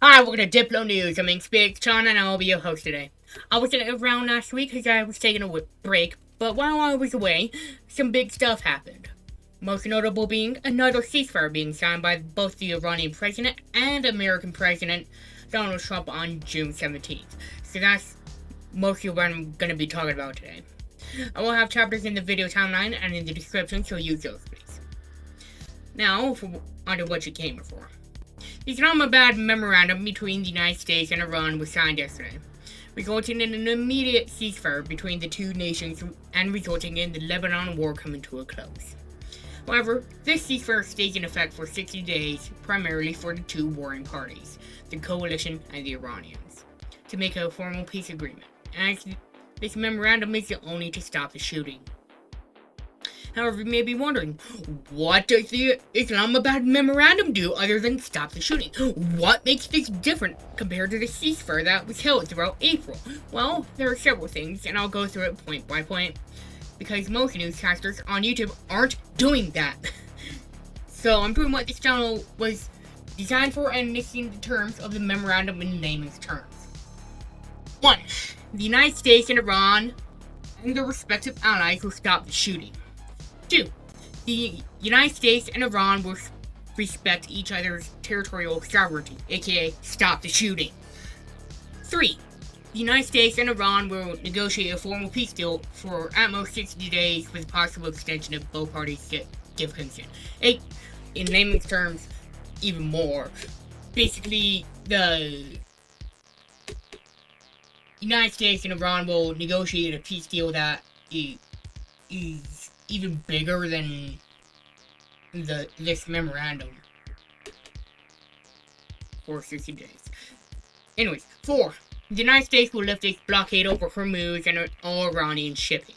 Hi, welcome to DiploNews. I'm Speak Chan and I'll be your host today. I wasn't around last week because I was taking a break, but while I was away, some big stuff happened. Most notable being another ceasefire being signed by both the Iranian president and American President Donald Trump on June 17th. So that's mostly what I'm going to be talking about today. I will have chapters in the video timeline and in the description, so use those please. Now, onto what you came here for. The Islamabad Memorandum between the United States and Iran was signed yesterday, resulting in an immediate ceasefire between the two nations and resulting in the Lebanon war coming to a close. However, this ceasefire stays in effect for 60 days, primarily for the two warring parties, the coalition and the Iranians, to make a formal peace agreement, as this memorandum is only to stop the shooting. However, you may be wondering, what does the Islamabad Memorandum do other than stop the shooting? What makes this different compared to the ceasefire that was held throughout April? Well, there are several things, and I'll go through it point by point, because most newscasters on YouTube aren't doing that. So I'm proving what this channel was designed for and listing the terms of the memorandum in layman's terms. 1. The United States and Iran and their respective allies will stop the shooting. 2. The United States and Iran will respect each other's territorial sovereignty, aka stop the shooting. 3. The United States and Iran will negotiate a formal peace deal for at most 60 days with possible extension if both parties give consent. 8. In layman's terms, even more. Basically, the United States and Iran will negotiate a peace deal that is even bigger than this memorandum for 60 days. Anyways, 4. The United States will lift its blockade over Hormuz and all Iranian shipping.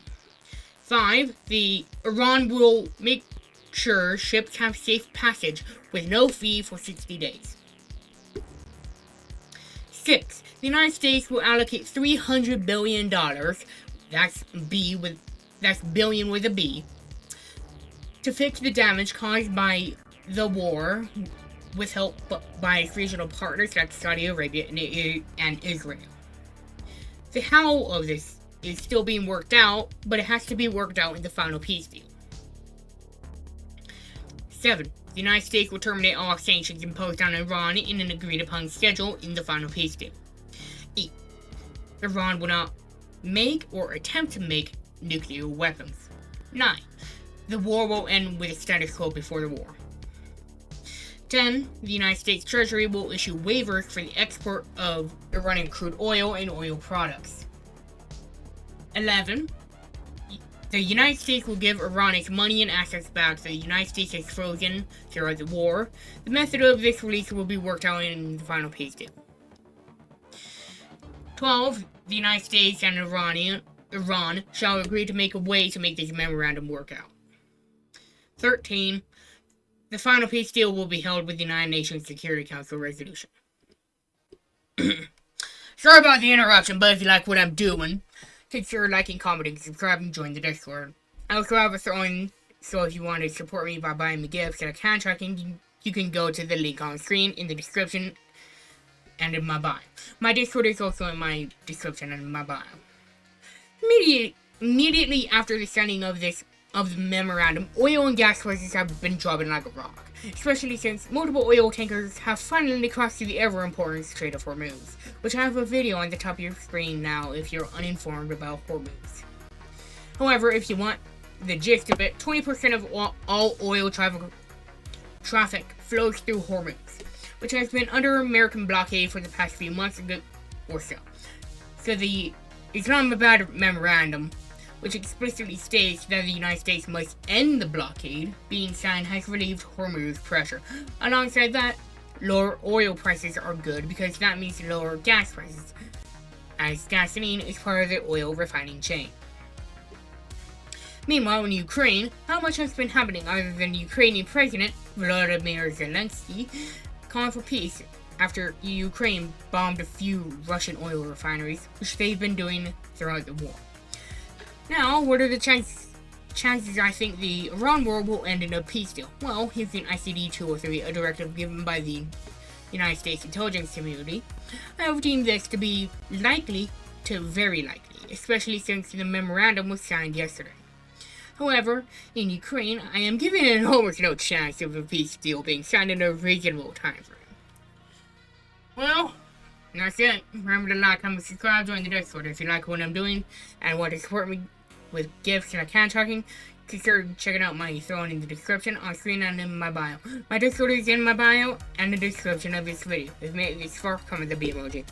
5. The Iran will make sure ships have safe passage with no fee for 60 days. 6. The United States will allocate $300 billion, that's billion with a B, to fix the damage caused by the war with help by regional partners like Saudi Arabia and Israel. The how of this is still being worked out, but it has to be worked out in the final peace deal. 7. The United States will terminate all sanctions imposed on Iran in an agreed upon schedule in the final peace deal. 8. Iran will not make or attempt to make nuclear weapons. 9. The war will end with a status quo before the war. 10. The United States Treasury will issue waivers for the export of Iranian crude oil and oil products. 11. The United States will give Iran its money and assets back that the United States has frozen throughout the war. The method of this release will be worked out in the final peace deal. 12. The United States and Iran shall agree to make a way to make this memorandum work out. 13. The final peace deal will be held with the United Nations Security Council resolution. Sorry about the interruption, but if you like what I'm doing, consider liking, commenting, subscribing, join the Discord. I also have a throwing, so if you want to support me by buying me gifts and account tracking, you can go to the link on screen in the description and in my bio. My Discord is also in my description and in my bio. Immediately after the signing of the memorandum, oil and gas prices have been dropping like a rock, especially since multiple oil tankers have finally crossed through the ever-important Strait of Hormuz, which I have a video on the top of your screen now if you're uninformed about Hormuz. However, if you want the gist of it, 20% of all oil traffic flows through Hormuz, which has been under American blockade for the past few months or so. So the Islamabad Memorandum, which explicitly states that the United States must end the blockade, being signed has relieved Hormuz pressure. Alongside that, lower oil prices are good because that means lower gas prices, as gasoline is part of the oil refining chain. Meanwhile, in Ukraine, not much has been happening other than Ukrainian President Volodymyr Zelensky calling for peace after Ukraine bombed a few Russian oil refineries, which they've been doing throughout the war. Now, what are the chances I think the Iran war will end in a peace deal? Well, here's an ICD-203, a directive given by the United States intelligence community, have deemed this to be likely to very likely, especially since the memorandum was signed yesterday. However, in Ukraine, I am giving it almost no chance of a peace deal being signed in a reasonable time frame. Well, that's it. Remember to like, comment, subscribe, join the Discord if you like what I'm doing and want to support me with gifts and account talking. Consider checking out my throne in the description, on screen, and in my bio. My Discord is in my bio and the description of this video. If you made it this far, comment the B emoji.